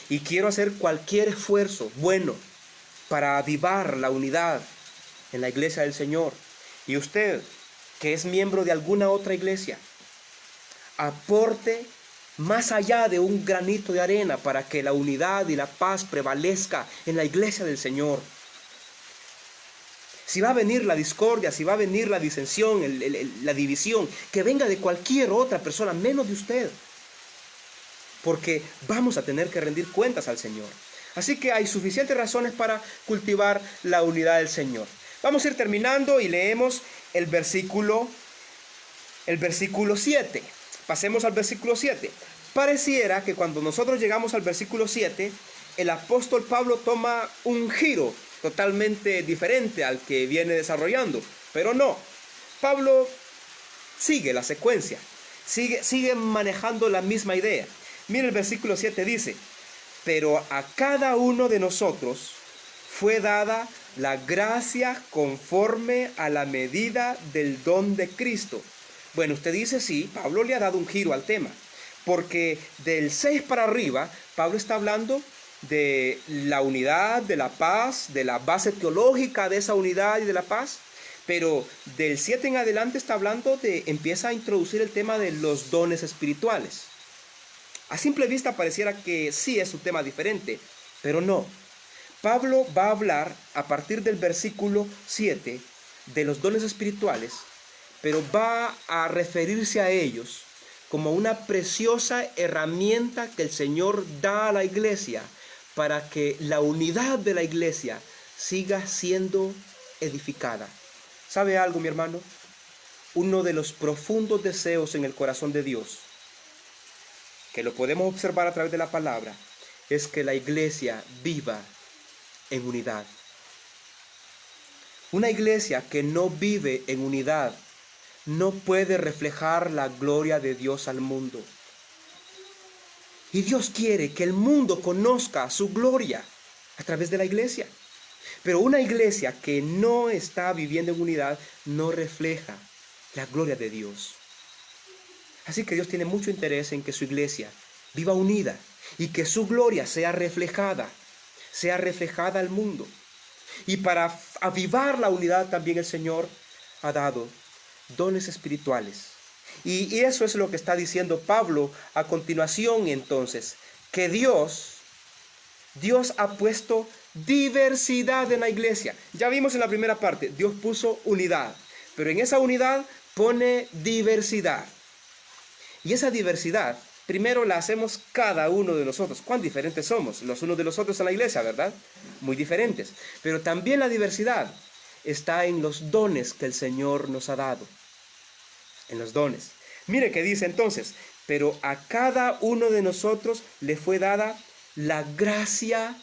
Y quiero hacer cualquier esfuerzo bueno para avivar la unidad en la iglesia del Señor. Y usted, que es miembro de alguna otra iglesia, aporte más allá de un granito de arena para que la unidad y la paz prevalezca en la iglesia del Señor. Si va a venir la discordia, si va a venir la disensión, la división, que venga de cualquier otra persona, menos de usted. Porque vamos a tener que rendir cuentas al Señor. Así que hay suficientes razones para cultivar la unidad del Señor. Vamos a ir terminando y leemos el versículo 7. Pasemos al versículo 7. Pareciera que cuando nosotros llegamos al versículo 7, el apóstol Pablo toma un giro totalmente diferente al que viene desarrollando. Pero no, Pablo sigue la secuencia, sigue manejando la misma idea. Mira el versículo 7 dice: pero a cada uno de nosotros fue dada la gracia conforme a la medida del don de Cristo. Bueno, usted dice, sí, Pablo le ha dado un giro al tema, porque del 6 para arriba, Pablo está hablando de la unidad, de la paz, de la base teológica de esa unidad y de la paz, pero del 7 en adelante está hablando empieza a introducir el tema de los dones espirituales. A simple vista pareciera que sí es un tema diferente, pero no. Pablo va a hablar a partir del versículo 7 de los dones espirituales, pero va a referirse a ellos como una preciosa herramienta que el Señor da a la iglesia para que la unidad de la iglesia siga siendo edificada. ¿Sabe algo, mi hermano? Uno de los profundos deseos en el corazón de Dios, que lo podemos observar a través de la palabra, es que la iglesia viva en unidad. Una iglesia que no vive en unidad no puede reflejar la gloria de Dios al mundo. Y Dios quiere que el mundo conozca su gloria a través de la iglesia. Pero una iglesia que no está viviendo en unidad no refleja la gloria de Dios. Así que Dios tiene mucho interés en que su iglesia viva unida y que su gloria sea reflejada al mundo. Y para avivar la unidad también el Señor ha dado dones espirituales. Y eso es lo que está diciendo Pablo a continuación entonces, que Dios ha puesto diversidad en la iglesia. Ya vimos en la primera parte, Dios puso unidad, pero en esa unidad pone diversidad. Y esa diversidad, primero la hacemos cada uno de nosotros. ¿Cuán diferentes somos los unos de los otros en la iglesia, verdad? Muy diferentes. Pero también la diversidad está en los dones que el Señor nos ha dado. En los dones. Mire que dice entonces, pero a cada uno de nosotros le fue dada la gracia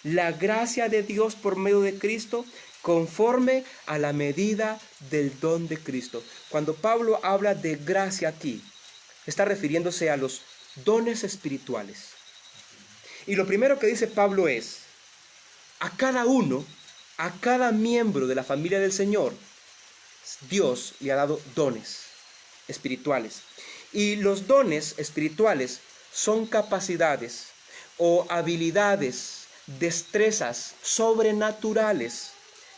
de Dios por medio de Cristo, conforme a la medida del don de Cristo. Cuando Pablo habla de gracia aquí, está refiriéndose a los dones espirituales. Y lo primero que dice Pablo es, a cada miembro de la familia del Señor, Dios le ha dado dones espirituales. Y los dones espirituales son capacidades o habilidades, destrezas sobrenaturales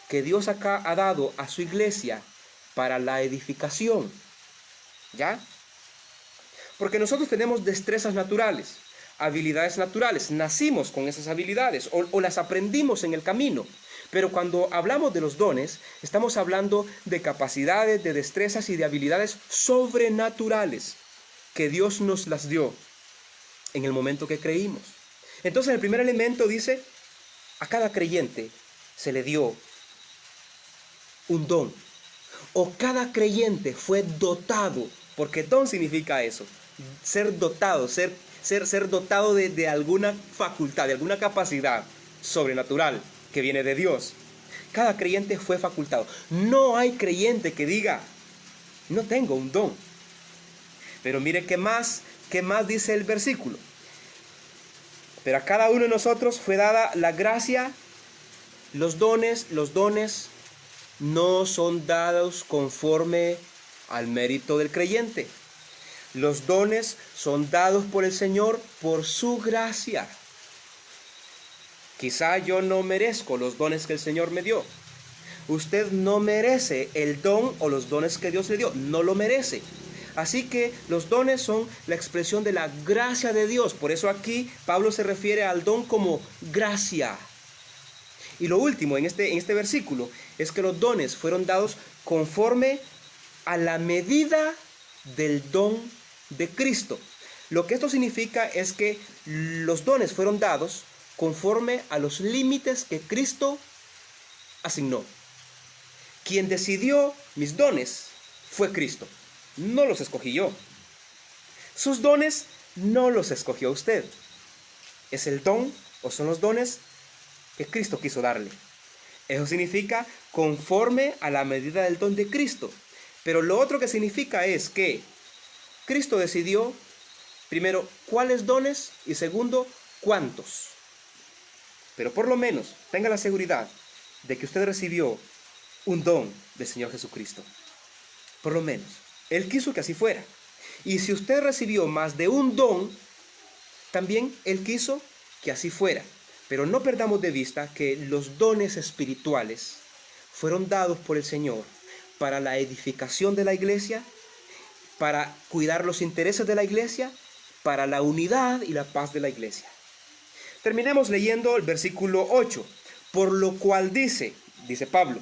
que Dios acá ha dado a su iglesia para la edificación. ¿Ya? Porque nosotros tenemos destrezas naturales, habilidades naturales, nacimos con esas habilidades o las aprendimos en el camino. Pero cuando hablamos de los dones, estamos hablando de capacidades, de destrezas y de habilidades sobrenaturales que Dios nos las dio en el momento que creímos. Entonces el primer elemento dice, a cada creyente se le dio un don. O cada creyente fue dotado, porque don significa eso, ser dotado, ser dotado de alguna facultad, de alguna capacidad sobrenatural que viene de Dios. Cada creyente fue facultado. No hay creyente que diga, no tengo un don. Pero mire qué más dice el versículo. Pero a cada uno de nosotros fue dada la gracia, los dones no son dados conforme al mérito del creyente. Los dones son dados por el Señor por su gracia. Quizá yo no merezco los dones que el Señor me dio. Usted no merece el don o los dones que Dios le dio. No lo merece. Así que los dones son la expresión de la gracia de Dios. Por eso aquí Pablo se refiere al don como gracia. Y lo último en este versículo es que los dones fueron dados conforme a la medida del don de Cristo. Lo que esto significa es que los dones fueron dados conforme a los límites que Cristo asignó. Quien decidió mis dones fue Cristo. No los escogí yo. Sus dones no los escogió usted. Es el don o son los dones que Cristo quiso darle. Eso significa conforme a la medida del don de Cristo. Pero lo otro que significa es que Cristo decidió, primero, cuáles dones y segundo, cuántos. Pero por lo menos tenga la seguridad de que usted recibió un don del Señor Jesucristo. Por lo menos. Él quiso que así fuera. Y si usted recibió más de un don, también Él quiso que así fuera. Pero no perdamos de vista que los dones espirituales fueron dados por el Señor para la edificación de la iglesia, para cuidar los intereses de la iglesia, para la unidad y la paz de la iglesia. Terminemos leyendo el versículo 8. Por lo cual dice Pablo,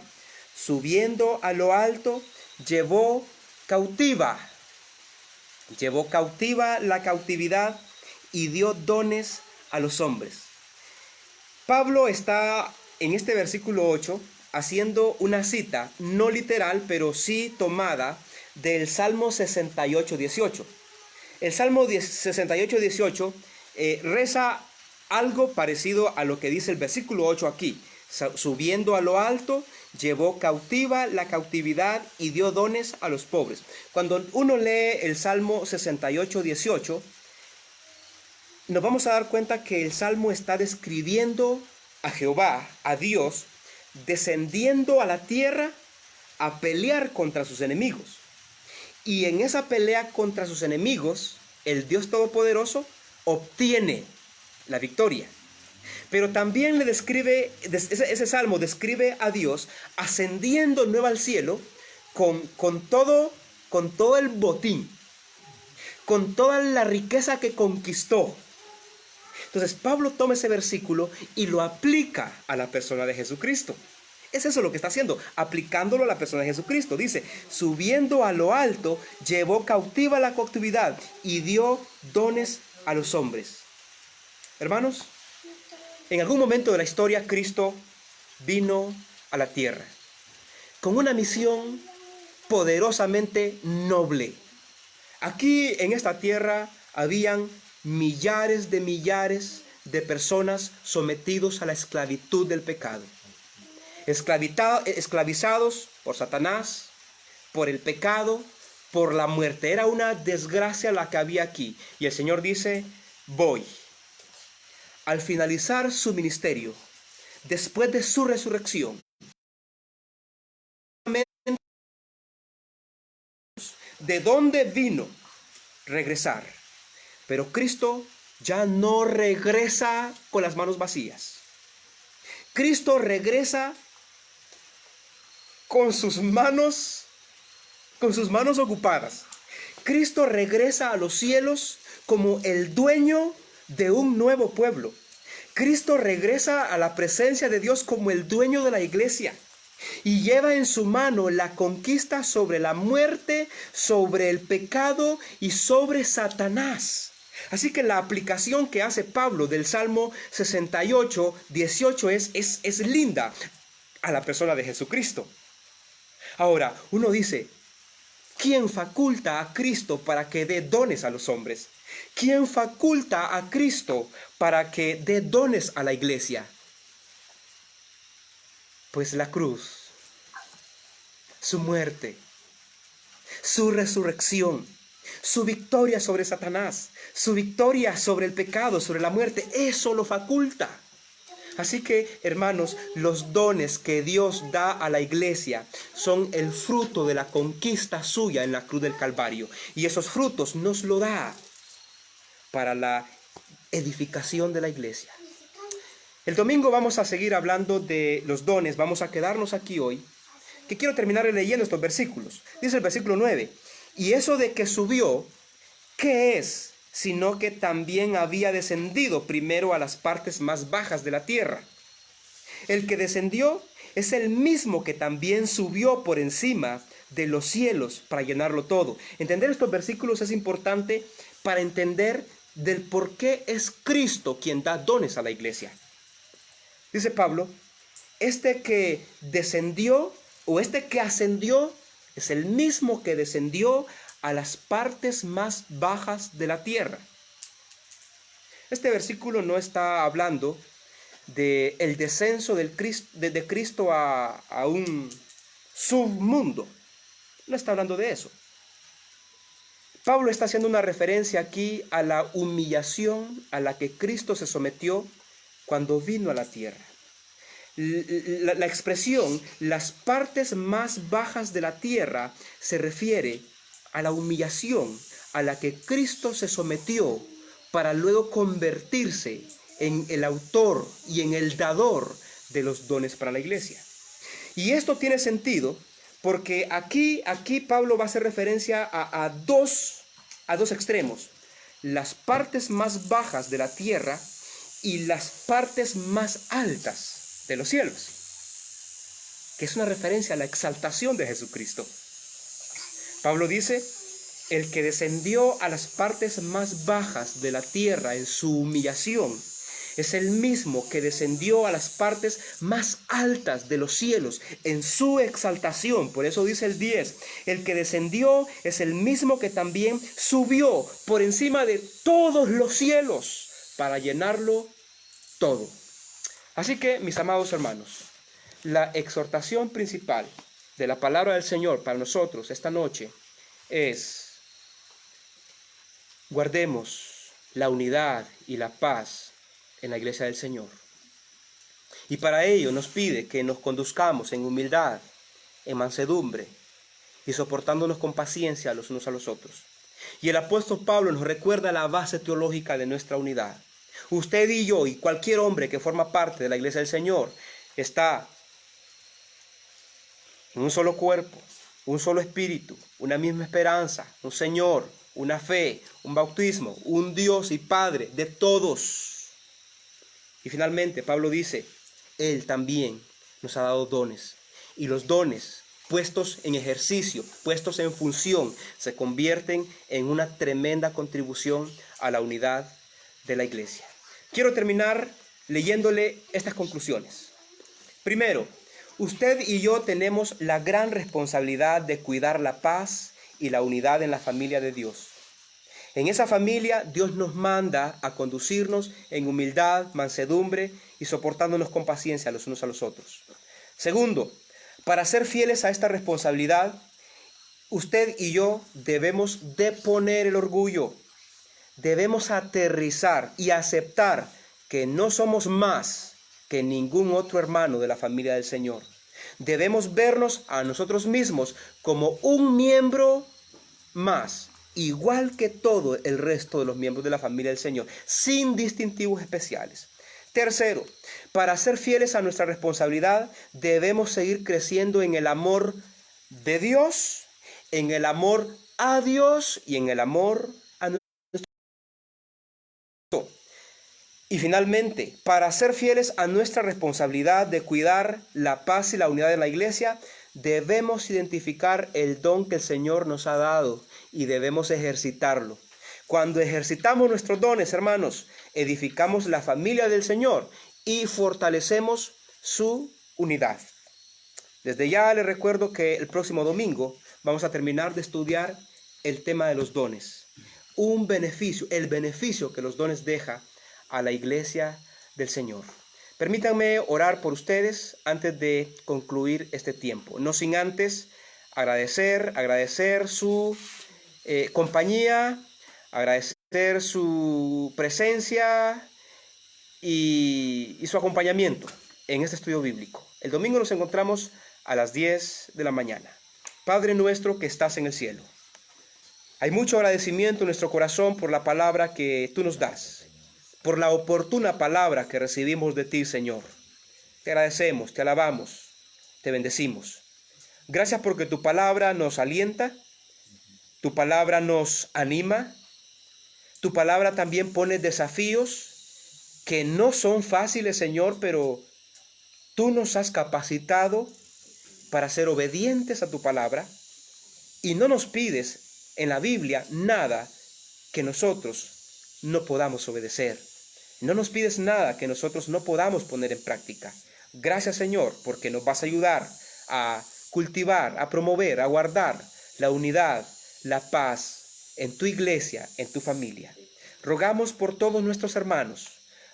subiendo a lo alto, llevó cautiva la cautividad y dio dones a los hombres. Pablo está en este versículo 8 haciendo una cita, no literal, pero sí tomada del Salmo 68:18. El Salmo 68:18 reza algo parecido a lo que dice el versículo 8 aquí. Subiendo a lo alto, llevó cautiva la cautividad y dio dones a los pobres. Cuando uno lee el Salmo 68:18, nos vamos a dar cuenta que el Salmo está describiendo a Jehová, a Dios, descendiendo a la tierra a pelear contra sus enemigos. Y en esa pelea contra sus enemigos, el Dios Todopoderoso obtiene la victoria. Pero también le describe, ese salmo describe a Dios ascendiendo nuevo al cielo con todo el botín, con toda la riqueza que conquistó. Entonces Pablo toma ese versículo y lo aplica a la persona de Jesucristo. Es eso lo que está haciendo, aplicándolo a la persona de Jesucristo. Dice, subiendo a lo alto, llevó cautiva la cautividad y dio dones a los hombres. Hermanos, en algún momento de la historia, Cristo vino a la tierra con una misión poderosamente noble. Aquí en esta tierra habían millares de personas sometidos a la esclavitud del pecado. Esclavizados por Satanás, por el pecado, por la muerte. Era una desgracia la que había aquí. Y el Señor dice, voy. Al finalizar su ministerio, después de su resurrección, ¿de dónde vino? Regresar. Pero Cristo ya no regresa con las manos vacías. Cristo regresa con sus manos ocupadas. Cristo regresa a los cielos como el dueño de un nuevo pueblo. Cristo regresa a la presencia de Dios como el dueño de la iglesia y lleva en su mano la conquista sobre la muerte, sobre el pecado y sobre Satanás. Así que la aplicación que hace Pablo del Salmo 68:18 es linda a la persona de Jesucristo. Ahora, uno dice, ¿quién faculta a Cristo para que dé dones a los hombres? ¿Quién faculta a Cristo para que dé dones a la iglesia? Pues la cruz, su muerte, su resurrección, su victoria sobre Satanás, su victoria sobre el pecado, sobre la muerte, eso lo faculta. Así que, hermanos, los dones que Dios da a la iglesia son el fruto de la conquista suya en la cruz del Calvario. Y esos frutos nos lo da para la edificación de la iglesia. El domingo vamos a seguir hablando de los dones. Vamos a quedarnos aquí hoy, que quiero terminar leyendo estos versículos. Dice el versículo 9, y eso de que subió, ¿qué es? Sino que también había descendido primero a las partes más bajas de la tierra. El que descendió es el mismo que también subió por encima de los cielos para llenarlo todo. Entender estos versículos es importante para entender del por qué es Cristo quien da dones a la iglesia. Dice Pablo, este que descendió o este que ascendió es el mismo que descendió a las partes más bajas de la tierra. Este versículo no está hablando del descenso de Cristo a un submundo. No está hablando de eso. Pablo está haciendo una referencia aquí a la humillación a la que Cristo se sometió cuando vino a la tierra. La expresión, las partes más bajas de la tierra, se refiere a la humillación a la que Cristo se sometió para luego convertirse en el autor y en el dador de los dones para la iglesia. Y esto tiene sentido porque aquí Pablo va a hacer referencia a dos extremos: las partes más bajas de la tierra y las partes más altas de los cielos, que es una referencia a la exaltación de Jesucristo. Pablo dice, el que descendió a las partes más bajas de la tierra en su humillación, es el mismo que descendió a las partes más altas de los cielos en su exaltación. Por eso dice el 10, el que descendió es el mismo que también subió por encima de todos los cielos para llenarlo todo. Así que, mis amados hermanos, la exhortación principal de la palabra del Señor para nosotros esta noche es: guardemos la unidad y la paz en la iglesia del Señor. Y para ello nos pide que nos conduzcamos en humildad, en mansedumbre y soportándonos con paciencia los unos a los otros. Y el apóstol Pablo nos recuerda la base teológica de nuestra unidad. Usted y yo y cualquier hombre que forma parte de la iglesia del Señor está en un solo cuerpo, un solo espíritu, una misma esperanza, un Señor, una fe, un bautismo, un Dios y Padre de todos. Y finalmente Pablo dice, Él también nos ha dado dones. Y los dones puestos en ejercicio, puestos en función, se convierten en una tremenda contribución a la unidad de la iglesia. Quiero terminar leyéndole estas conclusiones. Primero, usted y yo tenemos la gran responsabilidad de cuidar la paz y la unidad en la familia de Dios. En esa familia Dios nos manda a conducirnos en humildad, mansedumbre y soportándonos con paciencia los unos a los otros. Segundo, para ser fieles a esta responsabilidad, usted y yo debemos deponer el orgullo. Debemos aterrizar y aceptar que no somos más que ningún otro hermano de la familia del Señor. Debemos vernos a nosotros mismos como un miembro más, igual que todo el resto de los miembros de la familia del Señor, sin distintivos especiales. Tercero, para ser fieles a nuestra responsabilidad, debemos seguir creciendo en el amor de Dios, en el amor a Dios y en el amor a nuestro. Y finalmente, para ser fieles a nuestra responsabilidad de cuidar la paz y la unidad de la iglesia, debemos identificar el don que el Señor nos ha dado y debemos ejercitarlo. Cuando ejercitamos nuestros dones, hermanos, edificamos la familia del Señor y fortalecemos su unidad. Desde ya les recuerdo que el próximo domingo vamos a terminar de estudiar el tema de los dones. El beneficio que los dones dejan a la iglesia del Señor. Permítanme orar por ustedes antes de concluir este tiempo. No sin antes agradecer su compañía, agradecer su presencia y su acompañamiento en este estudio bíblico. El domingo nos encontramos a las 10 de la mañana. Padre nuestro que estás en el cielo, hay mucho agradecimiento en nuestro corazón por la palabra que tú nos das, por la oportuna palabra que recibimos de ti, Señor. Te agradecemos, te alabamos, te bendecimos. Gracias porque tu palabra nos alienta, tu palabra nos anima, tu palabra también pone desafíos que no son fáciles, Señor, pero tú nos has capacitado para ser obedientes a tu palabra y no nos pides en la Biblia nada que nosotros no podamos obedecer. No nos pides nada que nosotros no podamos poner en práctica. Gracias, Señor, porque nos vas a ayudar a cultivar, a promover, a guardar la unidad, la paz en tu iglesia, en tu familia. Rogamos por todos nuestros hermanos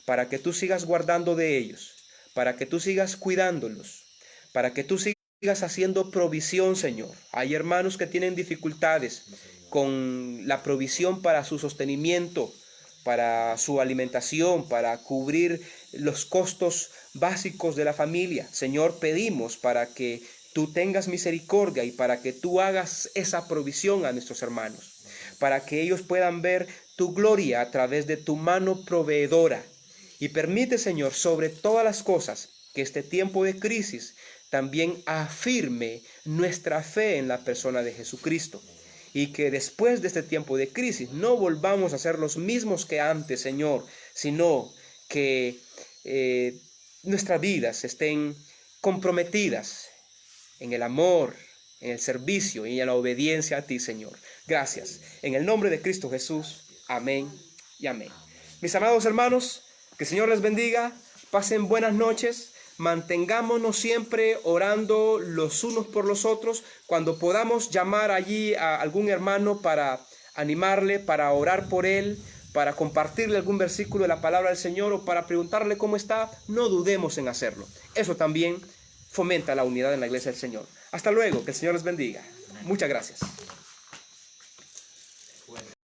para que tú sigas guardando de ellos, para que tú sigas cuidándolos, para que tú sigas haciendo provisión, Señor. Hay hermanos que tienen dificultades con la provisión para su sostenimiento, para su alimentación, para cubrir los costos básicos de la familia. Señor, pedimos para que tú tengas misericordia y para que tú hagas esa provisión a nuestros hermanos, para que ellos puedan ver tu gloria a través de tu mano proveedora. Y permite, Señor, sobre todas las cosas, que este tiempo de crisis también afirme nuestra fe en la persona de Jesucristo. Y que después de este tiempo de crisis no volvamos a ser los mismos que antes, Señor, sino que nuestras vidas estén comprometidas en el amor, en el servicio y en la obediencia a ti, Señor. Gracias. En el nombre de Cristo Jesús. Amén y amén. Mis amados hermanos, que el Señor les bendiga. Pasen buenas noches. Mantengámonos siempre orando los unos por los otros. Cuando podamos llamar allí a algún hermano para animarle, para orar por él, para compartirle algún versículo de la palabra del Señor o para preguntarle cómo está, no dudemos en hacerlo. Eso también fomenta la unidad en la iglesia del Señor. Hasta luego, que el Señor les bendiga. Muchas gracias.